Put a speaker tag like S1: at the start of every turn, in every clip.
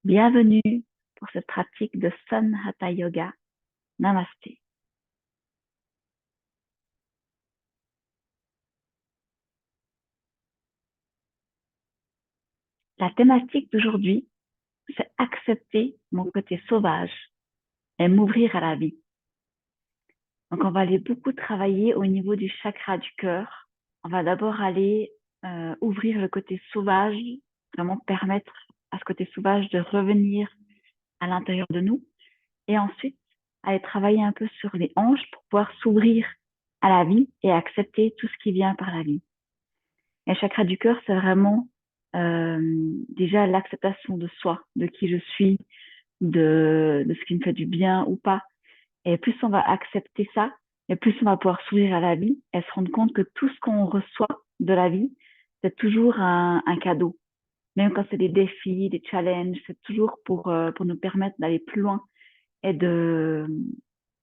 S1: Bienvenue pour cette pratique de Sun Hatha Yoga. Namasté. La thématique d'aujourd'hui, c'est accepter mon côté sauvage et m'ouvrir à la vie. Donc, on va aller beaucoup travailler au niveau du chakra du cœur. On va d'abord aller ouvrir le côté sauvage, vraiment permettre à ce côté sauvage de revenir à l'intérieur de nous. Et ensuite, aller travailler un peu sur les hanches pour pouvoir s'ouvrir à la vie et accepter tout ce qui vient par la vie. Et le chakra du cœur, c'est vraiment déjà l'acceptation de soi, de qui je suis, de ce qui me fait du bien ou pas. Et plus on va accepter ça, et plus on va pouvoir s'ouvrir à la vie et se rendre compte que tout ce qu'on reçoit de la vie, c'est toujours un cadeau. Même quand c'est des défis, des challenges, c'est toujours pour nous permettre d'aller plus loin et de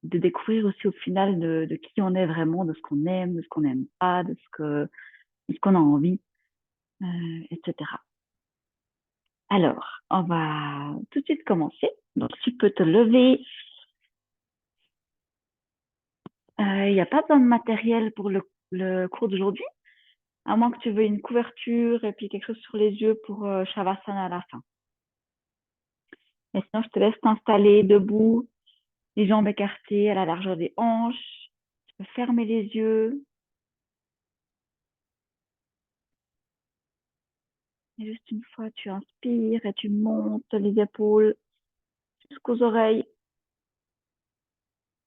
S1: découvrir aussi au final de qui on est vraiment, de ce qu'on aime, de ce qu'on n'aime pas, de ce qu'on a envie, etc. Alors, on va tout de suite commencer. Donc, tu peux te lever. Il n'y a pas besoin de matériel pour le cours d'aujourd'hui, à moins que tu veuilles une couverture et puis quelque chose sur les yeux pour Shavasana à la fin. Et sinon, je te laisse t'installer debout, les jambes écartées à la largeur des hanches. Tu peux fermer les yeux. Et juste une fois, tu inspires et tu montes les épaules jusqu'aux oreilles.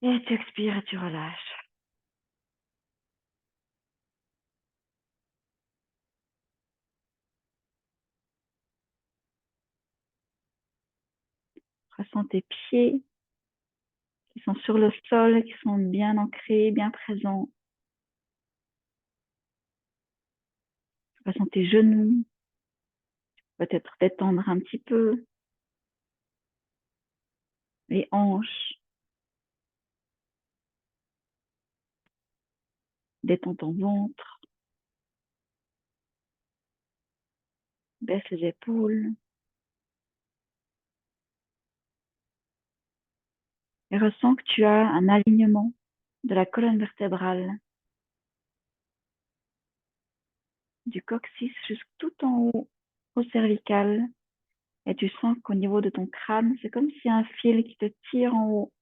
S1: Et tu expires et tu relâches. Ressens tes pieds qui sont sur le sol, qui sont bien ancrés, bien présents. Ressens tes genoux, peut-être détendre un petit peu les hanches, détends ton ventre, baisse les épaules et ressens que tu as un alignement de la colonne vertébrale, du coccyx jusqu'tout en haut au cervical. Et tu sens qu'au niveau de ton crâne, c'est comme si un fil qui te tire en haut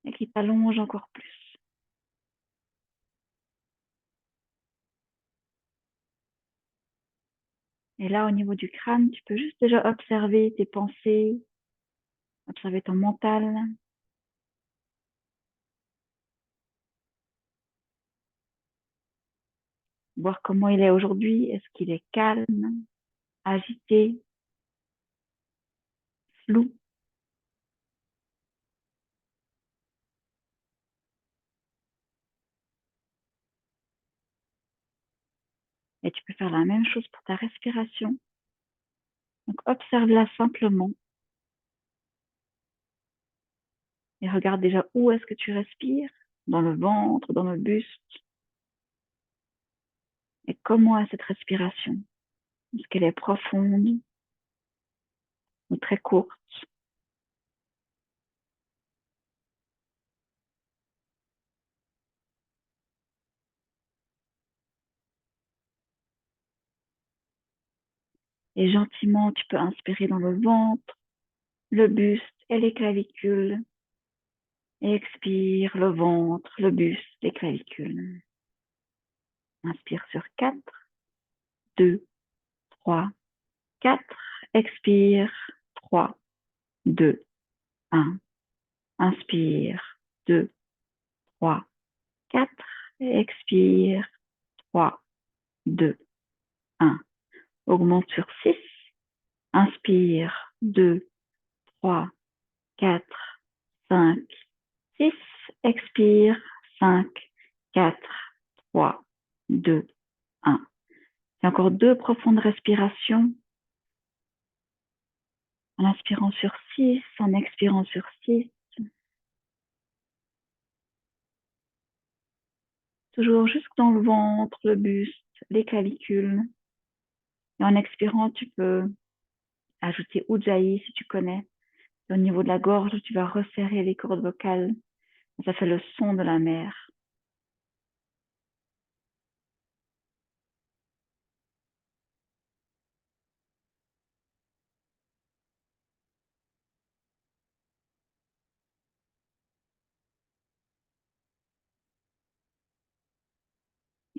S1: et qui t'allonge encore plus. Et là, au niveau du crâne, tu peux juste déjà observer tes pensées, observer ton mental, voir comment il est aujourd'hui. Est-ce qu'il est calme, agité, flou? Et tu peux faire la même chose pour ta respiration. Donc, observe-la simplement et regarde déjà où est-ce que tu respires, dans le ventre, dans le buste, et comment est cette respiration. Est-ce qu'elle est profonde ou très courte? Et gentiment, tu peux inspirer dans le ventre, le buste et les clavicules. Et expire le ventre, le buste, les clavicules. Inspire sur 4, 2, 3, 4. Expire, 3, 2, 1. Inspire, 2, 3, 4. Expire, 3, 2, 1. Augmente sur 6. Inspire, 2, 3, 4, 5, 6. Expire, 5, 4, 3, 2, 1. Et encore 2 profondes respirations. En inspirant sur 6, en expirant sur 6. Toujours jusque dans le ventre, le buste, les clavicules. Et en expirant, tu peux ajouter Ujjayi si tu connais. Au niveau de la gorge, tu vas resserrer les cordes vocales. Ça fait le son de la mer.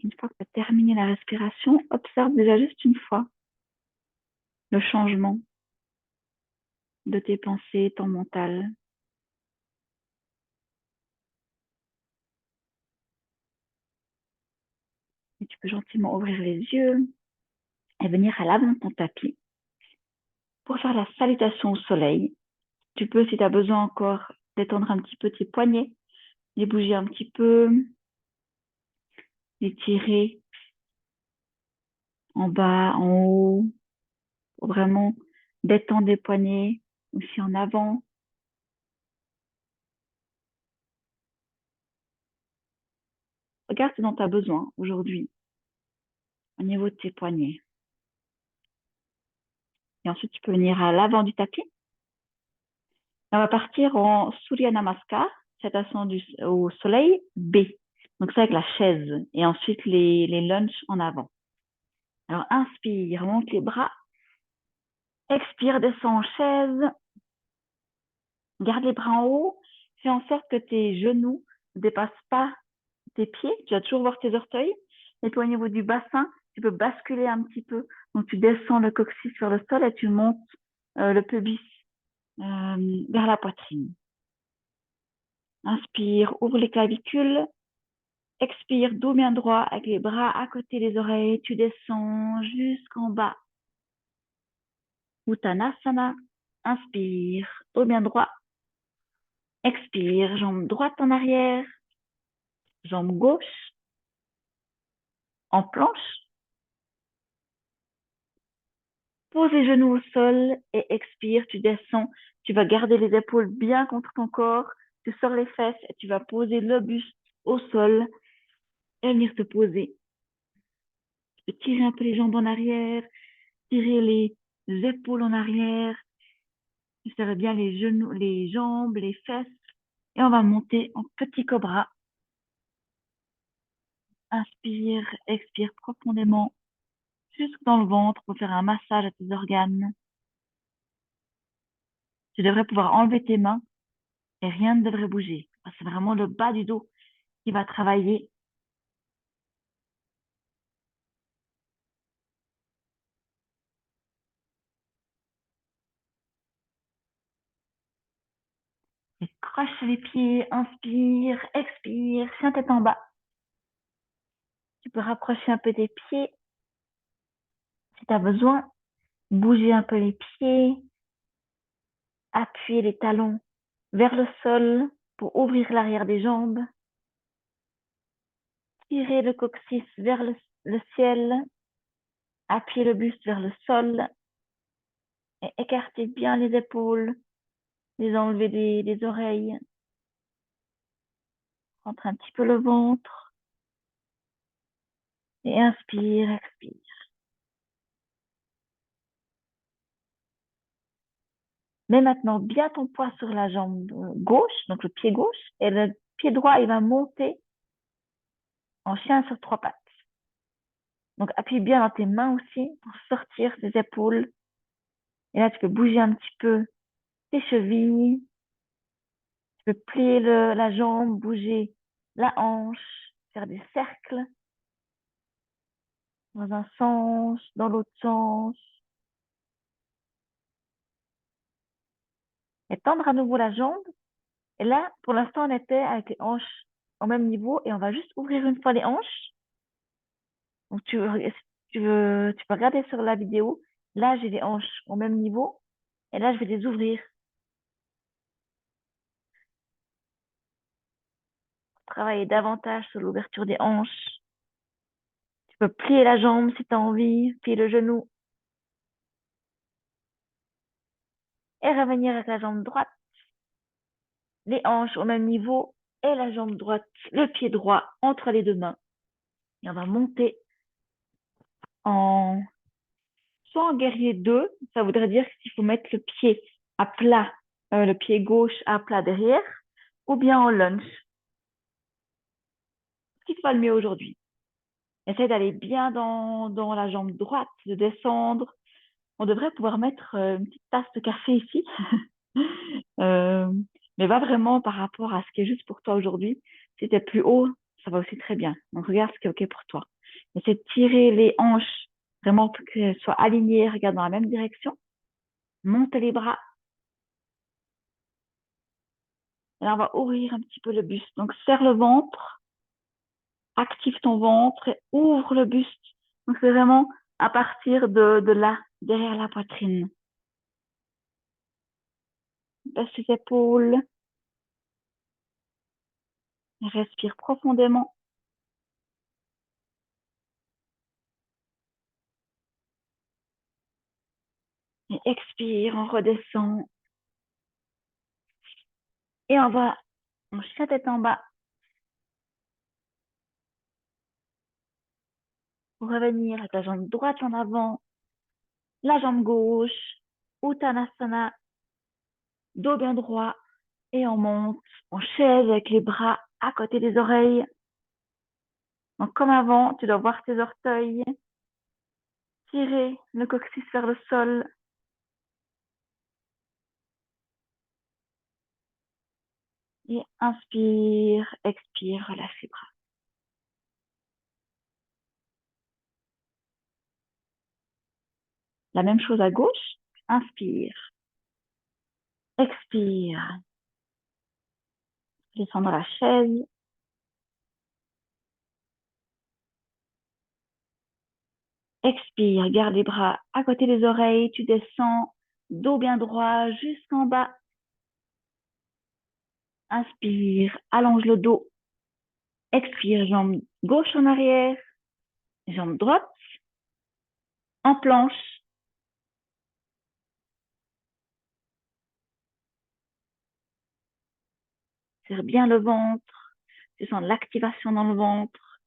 S1: Une fois que tu as terminé la respiration, observe déjà juste une fois le changement de tes pensées, ton mental. Et tu peux gentiment ouvrir les yeux et venir à l'avant de ton tapis pour faire la salutation au soleil. Tu peux, si tu as besoin encore, détendre un petit peu tes poignets, les bouger un petit peu, les tirer en bas, en haut, pour vraiment détendre les poignets, aussi en avant. Regarde ce dont tu as besoin aujourd'hui au niveau de tes poignets. Et ensuite, tu peux venir à l'avant du tapis. On va partir en Surya Namaskar, cette ascension au soleil B. Donc, c'est avec la chaise. Et ensuite, les lunges en avant. Alors, inspire, monte les bras. Expire, descends en chaise. Garde les bras en haut. Fais en sorte que tes genoux ne dépassent pas tes pieds. Tu vas toujours voir tes orteils. Et puis, au niveau du bassin, tu peux basculer un petit peu. Donc, tu descends le coccyx vers le sol et tu montes le pubis vers la poitrine. Inspire, ouvre les clavicules. Expire, dos bien droit avec les bras à côté des oreilles. Tu descends jusqu'en bas. Uttanasana. Inspire, dos bien droit. Expire, jambe droite en arrière. Jambe gauche en planche. Pose les genoux au sol et expire. Tu descends. Tu vas garder les épaules bien contre ton corps. Tu sors les fesses et tu vas poser le buste au sol et venir te poser. Tu peux tirer un peu les jambes en arrière. Tirer les épaules en arrière. Tu serres bien les genoux, les jambes, les fesses. Et on va monter en petit cobra. Inspire, expire profondément jusque dans le ventre pour faire un massage à tes organes. Tu devrais pouvoir enlever tes mains et rien ne devrait bouger. C'est vraiment le bas du dos qui va travailler. Et croche les pieds, inspire, expire, tiens tête en bas. Tu peux rapprocher un peu tes pieds si tu as besoin. Bouger un peu les pieds, appuyer les talons vers le sol pour ouvrir l'arrière des jambes. Tirer le coccyx vers le ciel, appuyer le buste vers le sol et écarter bien les épaules, les enlever des oreilles. Rentre un petit peu le ventre et inspire, expire. Mets maintenant bien ton poids sur la jambe gauche, donc le pied gauche, et le pied droit, il va monter en chien sur trois pattes. Donc appuie bien dans tes mains aussi pour sortir tes épaules. Et là, tu peux bouger un petit peu tes chevilles. Tu peux plier la jambe, bouger la hanche, faire des cercles dans un sens, dans l'autre sens. Et tendre à nouveau la jambe. Et là, pour l'instant, on était avec les hanches au même niveau et on va juste ouvrir une fois les hanches. Donc, si tu peux regarder sur la vidéo. Là, j'ai les hanches au même niveau et là, je vais les ouvrir. Travailler davantage sur l'ouverture des hanches. Tu peux plier la jambe si tu as envie, plier le genou et revenir avec la jambe droite, les hanches au même niveau et la jambe droite, le pied droit entre les deux mains. Et on va monter en Soit en guerrier 2, ça voudrait dire qu'il faut mettre le pied à plat, le pied gauche à plat derrière, ou bien en lunge. Ce qui te va le mieux aujourd'hui. Essaye d'aller bien dans la jambe droite, de descendre. On devrait pouvoir mettre une petite tasse de café ici. Euh, mais va vraiment par rapport à ce qui est juste pour toi aujourd'hui. Si tu es plus haut, ça va aussi très bien. Donc regarde ce qui est OK pour toi. Essaie de tirer les hanches vraiment pour qu'elles soient alignées, regarde dans la même direction. Monte les bras. Et là, on va ouvrir un petit peu le buste. Donc serre le ventre, active ton ventre et ouvre le buste. Donc c'est vraiment à partir de là, derrière la poitrine. Baisse les épaules. Respire profondément. Et expire, on redescend. Et on chien tête en bas pour revenir à ta jambe droite en avant, la jambe gauche, Uttanasana, dos bien droit. Et on monte en chaise avec les bras à côté des oreilles. Donc comme avant, tu dois voir tes orteils. Tirer le coccyx vers le sol. Et inspire, expire, relâche les bras. La même chose à gauche. Inspire, expire. Descendre la chaise. Expire, garde les bras à côté des oreilles. Tu descends, dos bien droit jusqu'en bas. Inspire, allonge le dos. Expire, jambe gauche en arrière, jambe droite en planche. Serre bien le ventre. Tu sens l'activation dans le ventre.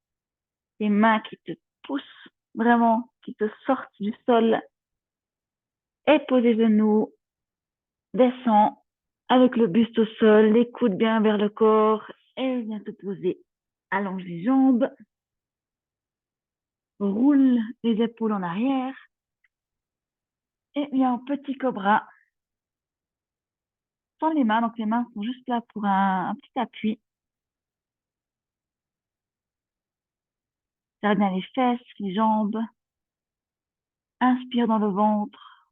S1: Tes mains qui te poussent vraiment, qui te sortent du sol. Et pose les genoux. Descends avec le buste au sol, les coudes bien vers le corps. Et viens te poser. Allonge les jambes. Roule les épaules en arrière. Et viens en petit cobra. Sans les mains, donc les mains sont juste là pour un petit appui. Serre bien les fesses, les jambes. Inspire dans le ventre.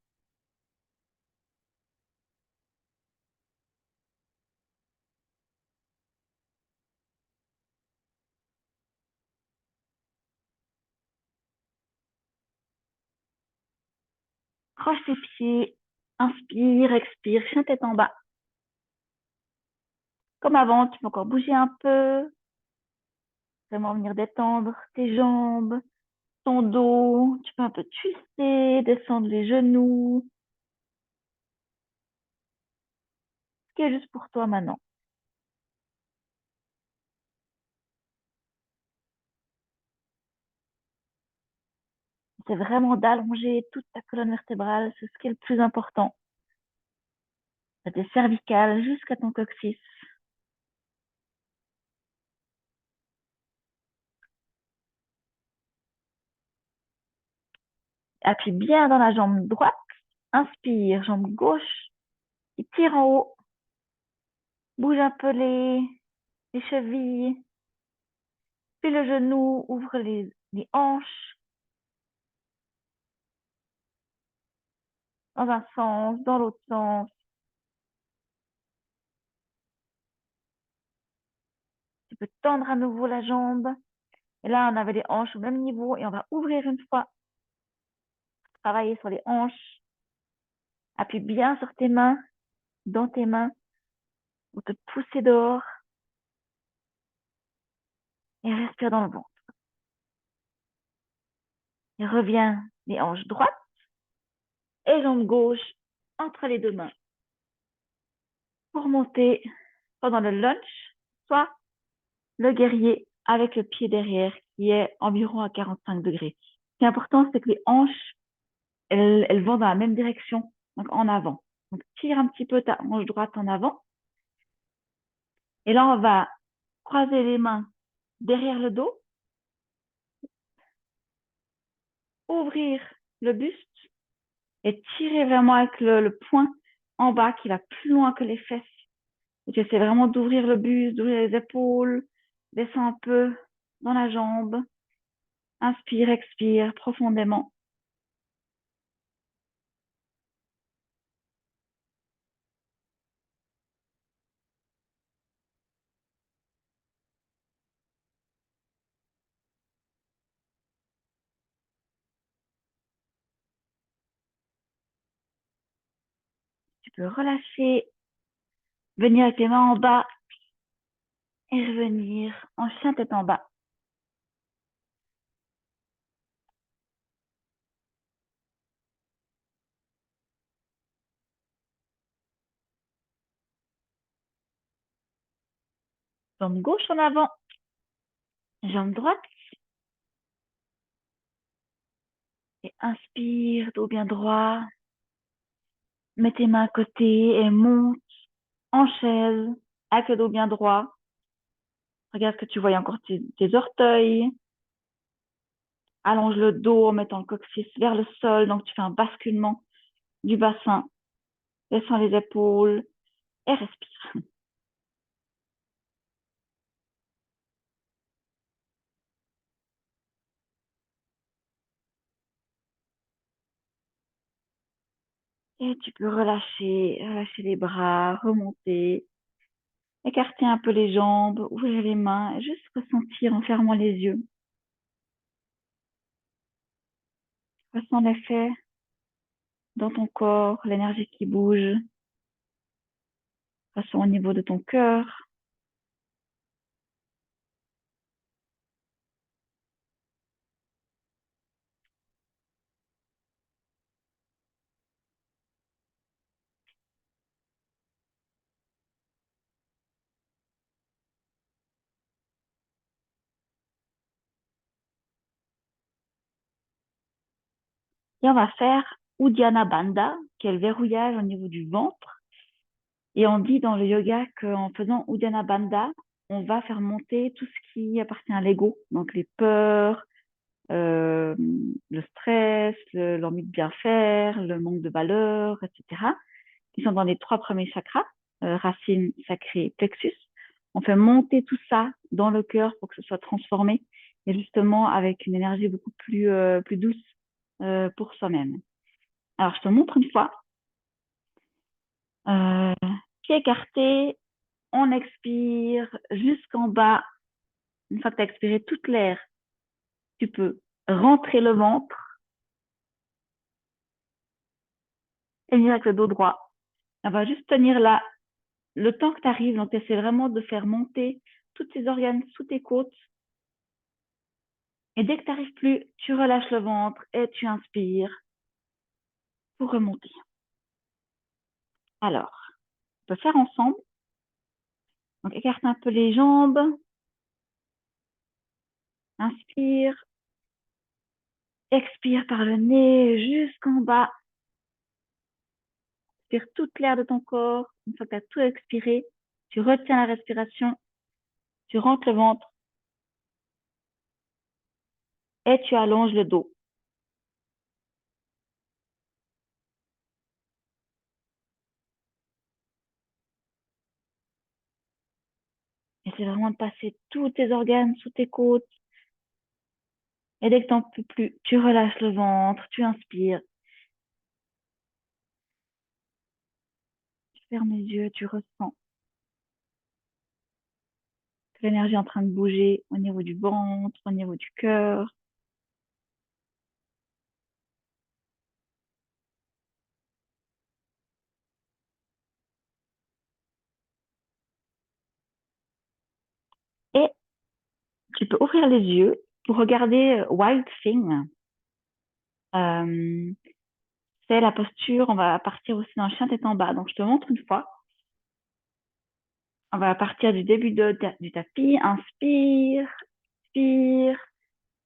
S1: Croche tes pieds. Inspire, expire, chien tête en bas. Comme avant, tu peux encore bouger un peu. Vraiment venir détendre tes jambes, ton dos. Tu peux un peu twister, descendre les genoux. Ce qui est juste pour toi maintenant. C'est vraiment d'allonger toute ta colonne vertébrale. C'est ce qui est le plus important. De tes cervicales jusqu'à ton coccyx. Appuie bien dans la jambe droite. Inspire, jambe gauche. Et tire en haut. Bouge un peu les chevilles. Puis le genou, ouvre les hanches dans un sens, dans l'autre sens. Tu peux tendre à nouveau la jambe. Et là, on avait les hanches au même niveau et on va ouvrir une fois. Travailler sur les hanches. Appuie bien sur tes mains, dans tes mains, ou te pousser dehors. Et respire dans le ventre. Et reviens les hanches droites et jambe gauche entre les deux mains. Pour monter pendant le lunge, soit le guerrier avec le pied derrière qui est environ à 45 degrés. Ce qui est important, c'est que les hanches elles vont dans la même direction, donc en avant. Donc, tire un petit peu ta hanche droite en avant. Et là, on va croiser les mains derrière le dos, ouvrir le buste et tirer vraiment avec le poing en bas qui va plus loin que les fesses. Et tu essaies vraiment d'ouvrir le buste, d'ouvrir les épaules, descends un peu dans la jambe. Inspire, expire profondément. Tu peux relâcher, venir avec les mains en bas et revenir en chien tête en bas. Jambe gauche en avant, jambe droite. Et inspire, dos bien droit. Mets tes mains à côté et monte en chaise avec le dos bien droit. Regarde que tu vois encore tes orteils. Allonge le dos en mettant le coccyx vers le sol. Donc, tu fais un basculement du bassin. Descends les épaules et respire. Et tu peux relâcher les bras, remonter, écarter un peu les jambes, ouvrir les mains, et juste ressentir en fermant les yeux. Ressens l'effet dans ton corps, l'énergie qui bouge. Ressens au niveau de ton cœur. Et on va faire Uddiyana Bandha, qui est le verrouillage au niveau du ventre. Et on dit dans le yoga qu'en faisant Uddiyana Bandha, on va faire monter tout ce qui appartient à l'ego, donc les peurs, euh, le stress, l'envie de bien faire, le manque de valeur, etc., qui sont dans les trois premiers chakras, racine, sacré, plexus. On fait monter tout ça dans le cœur pour que ce soit transformé et justement avec une énergie beaucoup plus douce pour soi-même. Alors, je te montre une fois. Euh, Pied écarté, on expire jusqu'en bas. Une fois que tu as expiré toute l'air, tu peux rentrer le ventre et venir avec le dos droit. On va juste tenir là le temps que tu arrives. Donc, tu essaies vraiment de faire monter tous tes organes sous tes côtes. Et dès que tu n'arrives plus, tu relâches le ventre et tu inspires pour remonter. Alors, on peut faire ensemble. Donc, écarte un peu les jambes. Inspire. Expire par le nez jusqu'en bas. Expire toute l'air de ton corps. Une fois que tu as tout expiré, tu retiens la respiration. Tu rentres le ventre et tu allonges le dos. Et c'est vraiment de passer tous tes organes sous tes côtes. Et dès que tu n'en peux plus, tu relâches le ventre, tu inspires. Tu fermes les yeux, tu ressens l'énergie en train de bouger au niveau du ventre, au niveau du cœur. Et tu peux ouvrir les yeux pour regarder Wild Thing. Euh, c'est la posture, on va partir aussi dans le chien tête en bas. Donc, je te montre une fois. On va partir du début du tapis. Inspire, expire,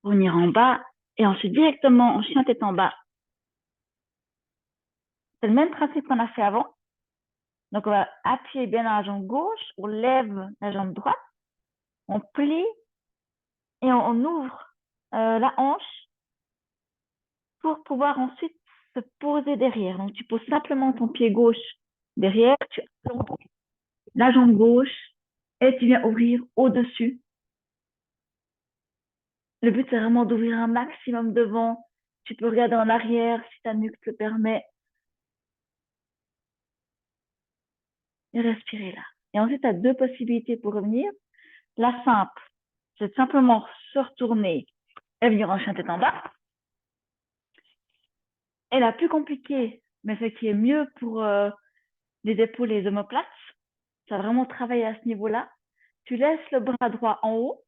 S1: revenir en bas. Et ensuite, directement en chien tête en bas. C'est le même principe qu'on a fait avant. Donc, on va appuyer bien dans la jambe gauche, on lève la jambe droite, on plie et on ouvre la hanche pour pouvoir ensuite se poser derrière. Donc, tu poses simplement ton pied gauche derrière, tu allonges la jambe gauche et tu viens ouvrir au-dessus. Le but, c'est vraiment d'ouvrir un maximum devant. Tu peux regarder en arrière si ta nuque te le permet et respirer là. Et ensuite, tu as deux possibilités pour revenir. La simple, c'est de simplement se retourner et venir en chien tête en bas. Et la plus compliquée, mais ce qui est mieux pour les épaules et les omoplates, ça va vraiment travailler à ce niveau-là. Tu laisses le bras droit en haut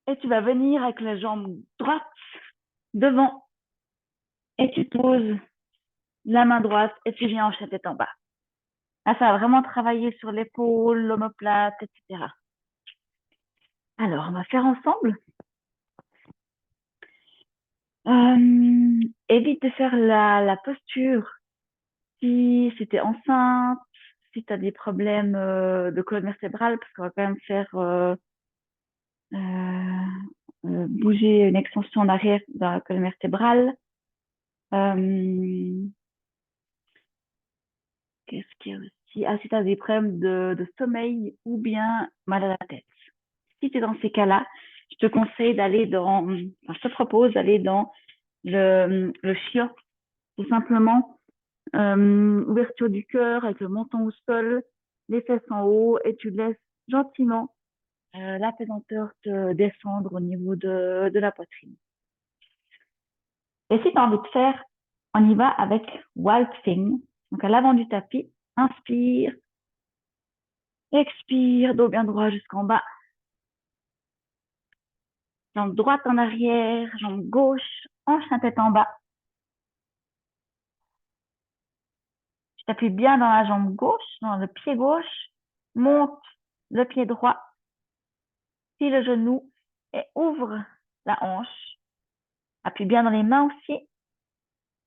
S1: et tu vas venir avec la jambe droite devant et tu poses la main droite et tu viens en chien tête en bas. Là, ça va vraiment travailler sur l'épaule, l'omoplate, etc. Alors, on va faire ensemble. Évite de faire la posture si c'était enceinte, si tu as des problèmes de colonne vertébrale, parce qu'on va quand même faire bouger une extension en arrière dans la colonne vertébrale. Euh, Qu'est-ce qu'il y a aussi? Ah, si tu as des problèmes de sommeil ou bien mal à la tête. Si tu es dans ces cas-là, je te conseille d'aller je te propose d'aller dans le chia, tout simplement. Ouverture du cœur avec le menton au sol, les fesses en haut et tu laisses gentiment la pesanteur te descendre au niveau de la poitrine. Et si tu as envie de faire, on y va avec Wild Thing. Donc à l'avant du tapis, inspire, expire, dos bien droit jusqu'en bas. Jambe droite en arrière, jambe gauche, hanche la tête en bas. Tu t'appuies bien dans la jambe gauche, dans le pied gauche, monte le pied droit, plie le genou et ouvre la hanche. Appuie bien dans les mains aussi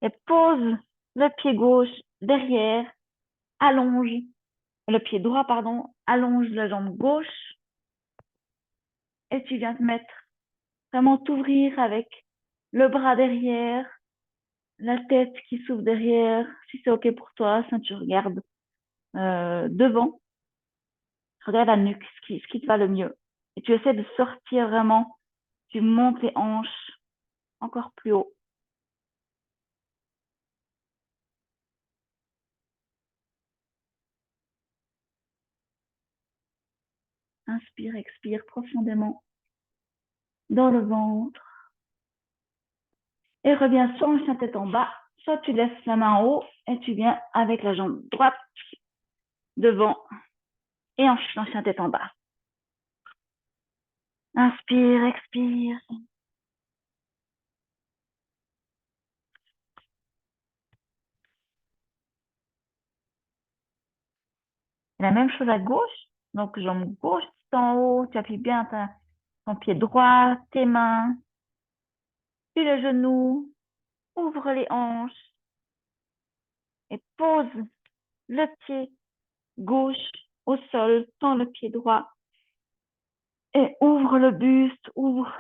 S1: et pose le pied gauche derrière, allonge le pied droit, pardon, allonge la jambe gauche et tu viens te mettre, vraiment t'ouvrir avec le bras derrière, la tête qui s'ouvre derrière. Si c'est OK pour toi, ceinture regarde devant, regarde la nuque, ce qui te va le mieux. Et tu essaies de sortir vraiment, tu montes les hanches encore plus haut. Inspire, expire profondément dans le ventre. Et reviens soit en chien tête en bas, soit tu laisses la main en haut et tu viens avec la jambe droite devant et en chien tête en bas. Inspire, expire. Et la même chose à gauche. Donc, jambe gauche tout en haut, tu appuies bien ton pied droit, tes mains, puis le genou, ouvre les hanches et pose le pied gauche au sol, tends le pied droit et ouvre le buste, ouvre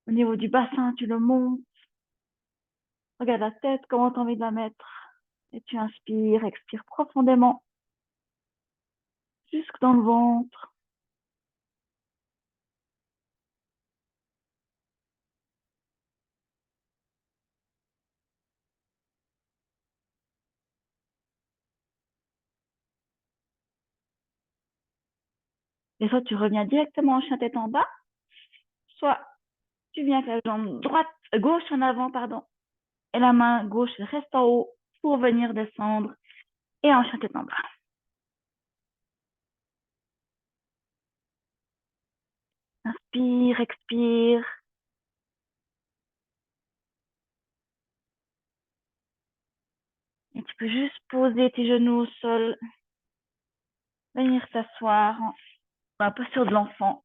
S1: au niveau du bassin, tu le montes. Regarde la tête, comment tu as envie de la mettre. Et tu inspires, expire profondément jusque dans le ventre. Et soit tu reviens directement en chien tête en bas, soit tu viens avec la jambe gauche en avant, pardon, et la main gauche reste en haut pour venir descendre et en chien tête en bas. Inspire, expire. Et tu peux juste poser tes genoux au sol, venir t'asseoir dans la posture de l'enfant.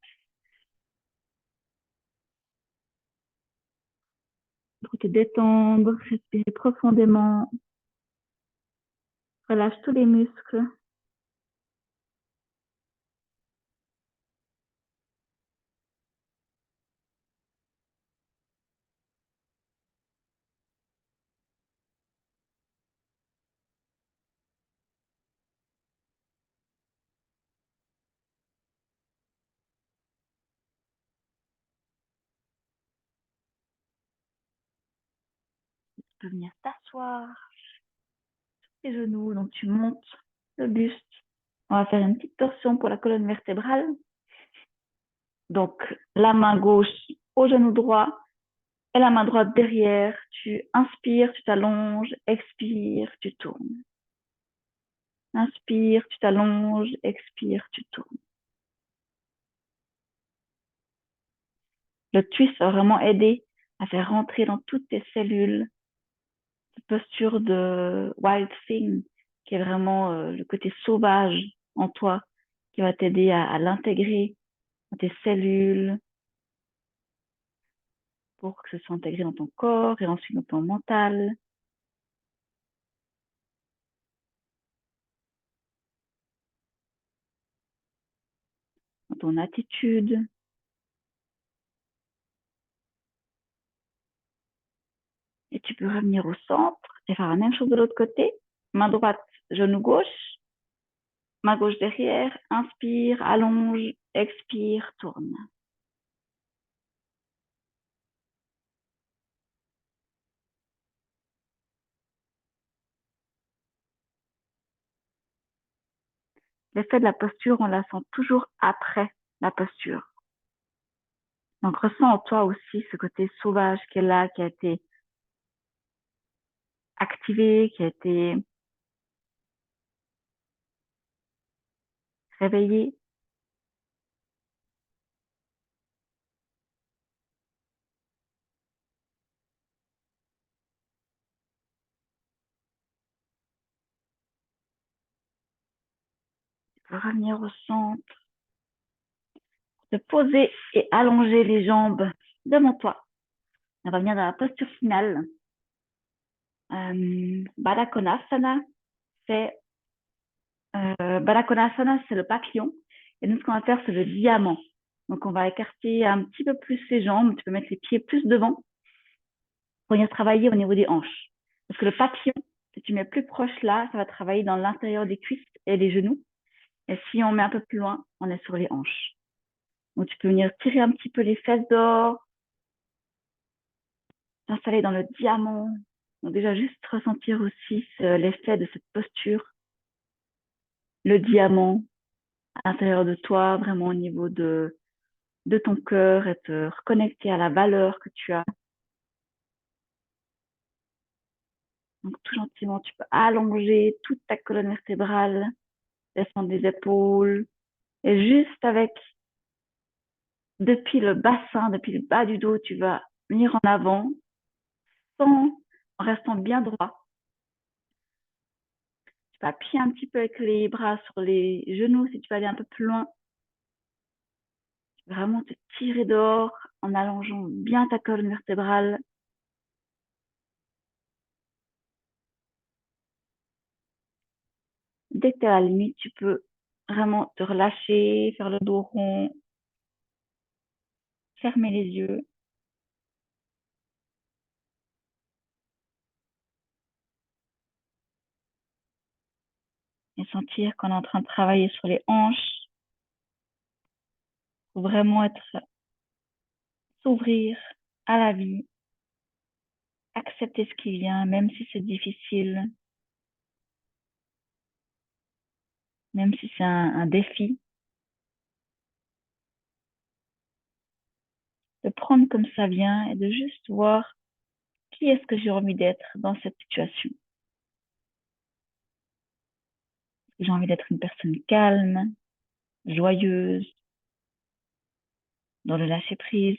S1: Pour te détendre, respirer profondément. Relâche tous les muscles. Tu peux venir t'asseoir, les genoux, donc tu montes le buste. On va faire une petite torsion pour la colonne vertébrale. Donc, la main gauche au genou droit et la main droite derrière. Tu inspires, tu t'allonges, expire, tu tournes. Inspire, tu t'allonges, expire, tu tournes. Le twist va vraiment aider à faire rentrer dans toutes tes cellules cette posture de wild thing, qui est vraiment le côté sauvage en toi, qui va t'aider à l'intégrer dans tes cellules pour que ce soit intégré dans ton corps et ensuite dans ton mental, dans ton attitude. Et tu peux revenir au centre et faire la même chose de l'autre côté. Main droite, genou gauche, main gauche derrière, inspire, allonge, expire, tourne. L'effet de la posture, on la sent toujours après la posture. Donc ressens en toi aussi ce côté sauvage qui est là, qui a été activé, qui a été réveillé. Tu peux revenir au centre, te poser et allonger les jambes devant toi. On va venir dans la posture finale. Baddha Konasana, c'est Baddha Konasana, c'est le papillon. Et nous, ce qu'on va faire, c'est le diamant. Donc, on va écarter un petit peu plus les jambes. Tu peux mettre les pieds plus devant pour venir travailler au niveau des hanches. Parce que le papillon, si tu mets plus proche là, ça va travailler dans l'intérieur des cuisses et des genoux. Et si on met un peu plus loin, on est sur les hanches. Donc, tu peux venir tirer un petit peu les fesses dehors, t'installer dans le diamant. Donc, déjà, juste ressentir aussi l'effet de cette posture. Le diamant à l'intérieur de toi, vraiment au niveau de ton cœur et te reconnecter à la valeur que tu as. Donc, tout gentiment, tu peux allonger toute ta colonne vertébrale, descendre des épaules, et juste avec, depuis le bassin, depuis le bas du dos, tu vas venir en avant, sans, en restant bien droit. Tu vas appuyer un petit peu avec les bras sur les genoux si tu vas aller un peu plus loin. Tu vas vraiment te tirer dehors en allongeant bien ta colonne vertébrale. Dès que tu es à la limite, tu peux vraiment te relâcher, faire le dos rond, fermer les yeux et sentir qu'on est en train de travailler sur les hanches pour vraiment s'ouvrir à la vie, accepter ce qui vient, même si c'est difficile, même si c'est un défi, de prendre comme ça vient et de juste voir qui est-ce que j'ai envie d'être dans cette situation. J'ai envie d'être une personne calme, joyeuse, dans le lâcher prise.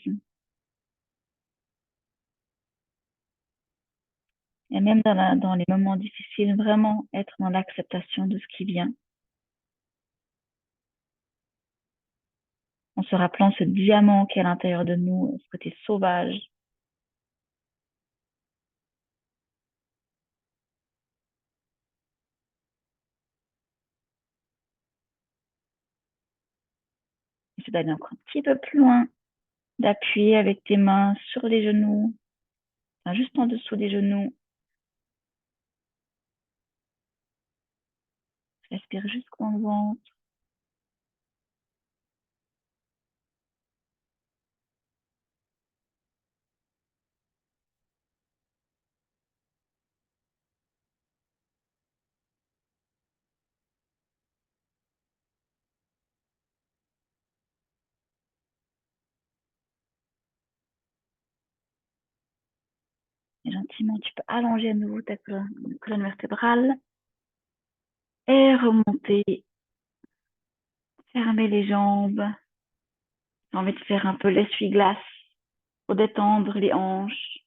S1: Et même dans les moments difficiles, vraiment être dans l'acceptation de ce qui vient. En se rappelant ce diamant qui est à l'intérieur de nous, ce côté sauvage. Tu vas aller encore un petit peu plus loin, d'appuyer avec tes mains sur les genoux, enfin, juste en dessous des genoux. Respire jusqu'au ventre. Et gentiment, tu peux allonger à nouveau ta colonne vertébrale et remonter, fermer les jambes. J'ai envie de faire un peu l'essuie-glace pour détendre les hanches.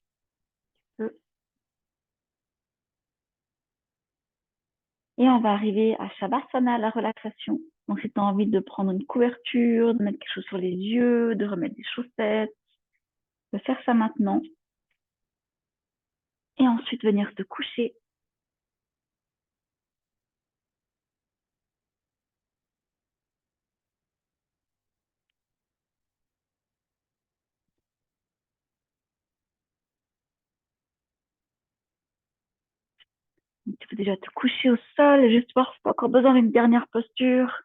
S1: Et on va arriver à Shavasana, la relaxation. Donc, si tu as envie de prendre une couverture, de mettre quelque chose sur les yeux, de remettre des chaussettes, de faire ça maintenant. Et ensuite, venir te coucher. Donc, tu peux déjà te coucher au sol, juste voir si tu as encore besoin d'une dernière posture.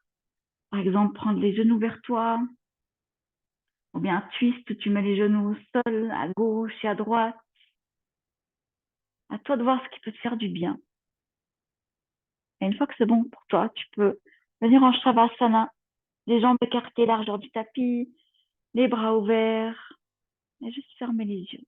S1: Par exemple, prendre les genoux vers toi. Ou bien un twist, tu mets les genoux au sol, à gauche et à droite. À toi de voir ce qui peut te faire du bien. Et une fois que c'est bon pour toi, tu peux venir en Shavasana, les jambes écartées, largeur du tapis, les bras ouverts, et juste fermer les yeux.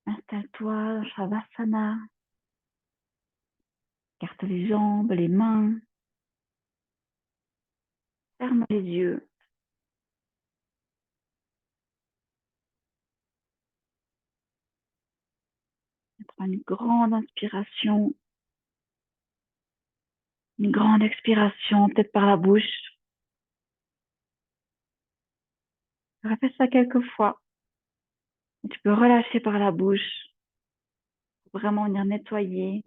S1: Installe-toi, Shavasana. Carte les jambes, les mains. Ferme les yeux. Prends une grande expiration, peut-être par la bouche. Répète ça quelques fois. Et tu peux relâcher par la bouche pour vraiment venir nettoyer.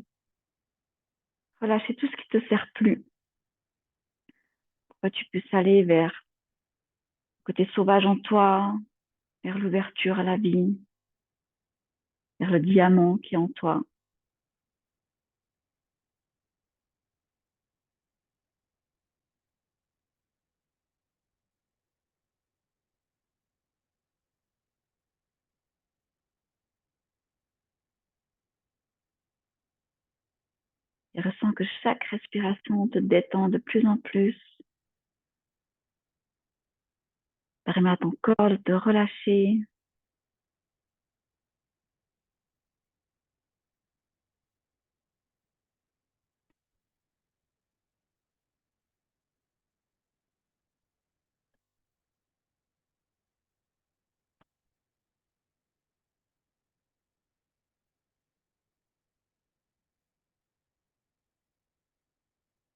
S1: Relâcher tout ce qui te sert plus. Pour que tu puisses aller vers le côté sauvage en toi, vers l'ouverture à la vie, vers le diamant qui est en toi. Et ressens que chaque respiration te détend de plus en plus. Permet à ton corps de te relâcher.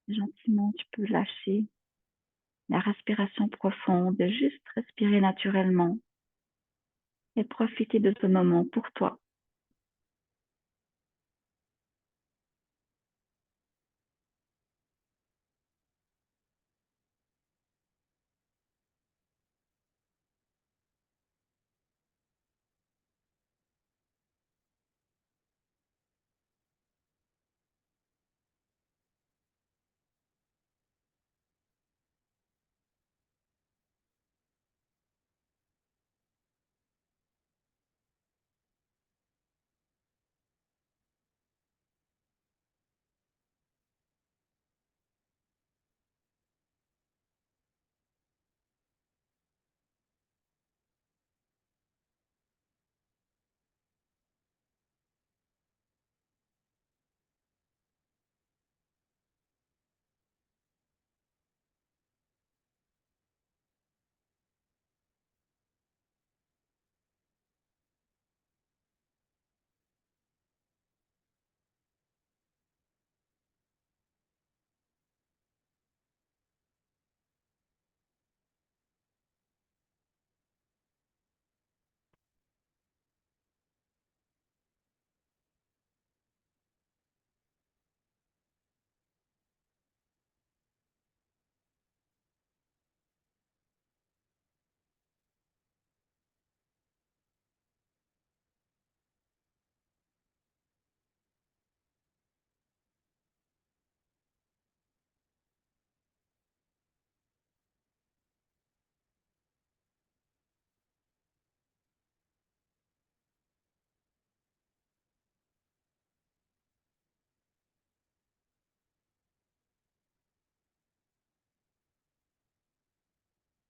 S1: Gentiment, tu peux lâcher la respiration profonde, juste respirer naturellement et profiter de ce moment pour toi.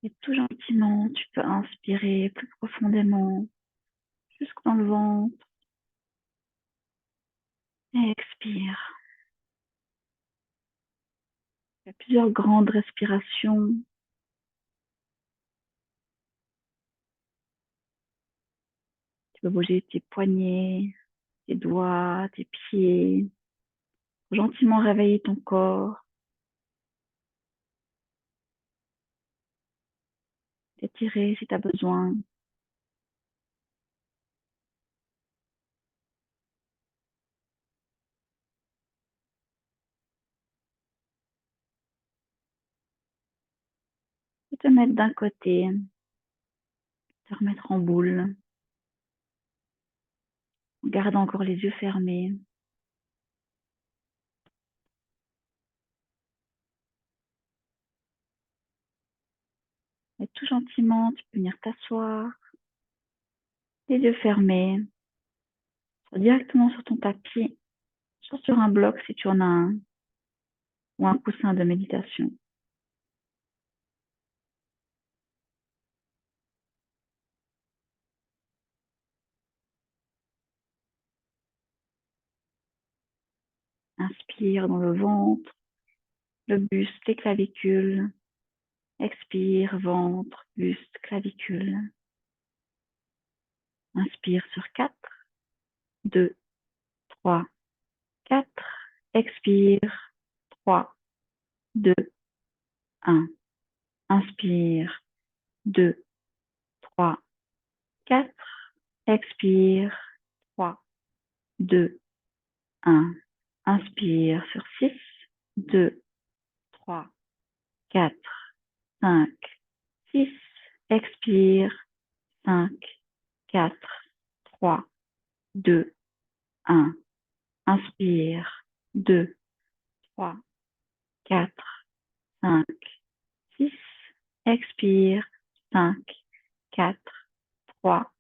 S1: Et tout gentiment, tu peux inspirer plus profondément jusque dans le ventre et expire. Il y a plusieurs grandes respirations. Tu peux bouger tes poignets, tes doigts, tes pieds, pour gentiment réveiller ton corps, t'étirer si tu as besoin. Et te mettre d'un côté, te remettre en boule, en gardant encore les yeux fermés. Et tout gentiment, tu peux venir t'asseoir, les yeux fermés, directement sur ton tapis, soit sur un bloc si tu en as un, ou un coussin de méditation. Inspire dans le ventre, le buste, les clavicules. Expire, ventre, buste, clavicule. Inspire sur 4, 2, 3, 4. Expire, 3, 2, 1. Inspire, 2, 3, 4. Expire, 3, 2, 1. Inspire sur 6, 2, 3, 4, 5, 6. Expire, 5, 4, 3, 2, 1. Inspire, 2, 3, 4, 5, 6. Expire, 5, 4, 3,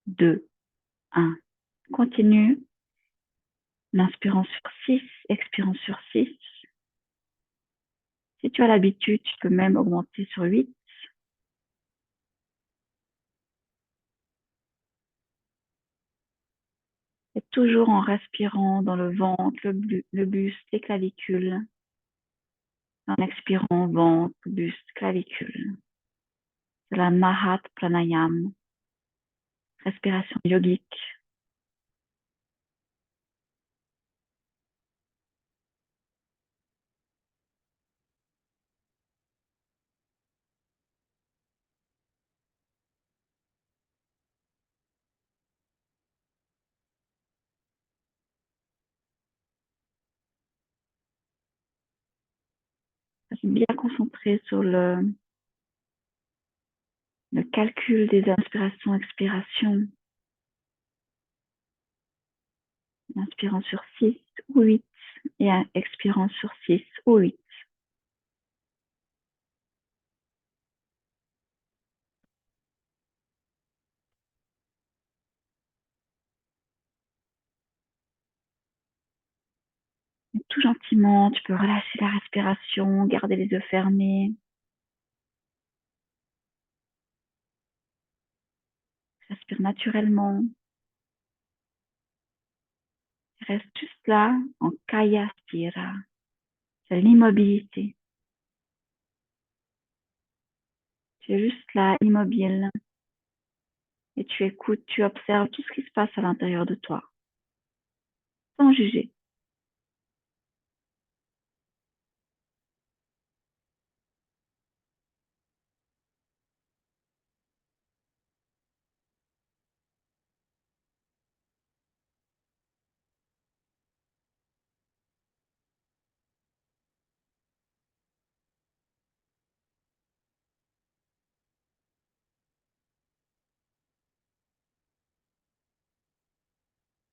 S1: 2, 1. Continue. Inspirant sur 6, expirant sur 6. Si tu as l'habitude, tu peux même augmenter sur 8. Et toujours en respirant dans le ventre, le buste, les clavicules. En expirant, ventre, buste, clavicule. C'est la Mahat Pranayam, respiration yogique. Reste bien concentré sur le calcul des inspirations, expirations. Inspirant sur 6 ou 8 et expirant sur 6 ou 8. Et tout gentiment, tu peux relâcher la respiration, garder les yeux fermés. Respire naturellement. Reste juste là en Kaya Stira. C'est l'immobilité. Tu es juste là, immobile. Et tu écoutes, tu observes tout ce qui se passe à l'intérieur de toi, sans juger.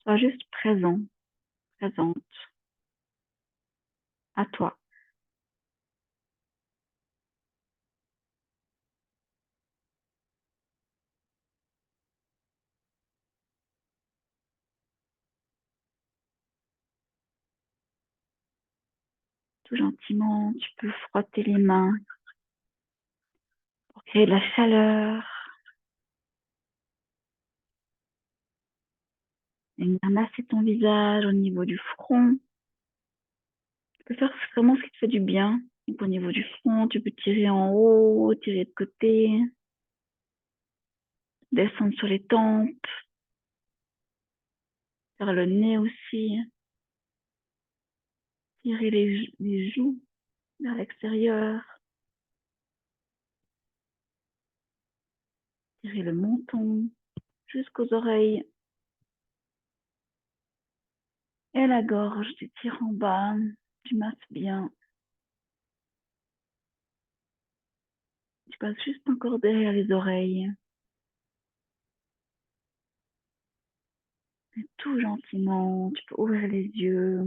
S1: Sois juste présent, présente à toi. Tout gentiment, tu peux frotter les mains Créer de la chaleur. Venir masser ton visage au niveau du front. Tu peux faire vraiment ce qui te fait du bien. Donc, au niveau du front, tu peux tirer en haut, tirer de côté, descendre sur les tempes, faire le nez aussi, tirer les joues vers l'extérieur, tirer le menton jusqu'aux oreilles et la gorge. Tu tires en bas, tu masses bien. Tu passes juste encore derrière les oreilles. Et tout gentiment, tu peux ouvrir les yeux.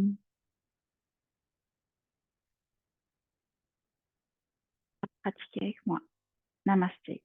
S1: Pratiquer avec moi. Namasté.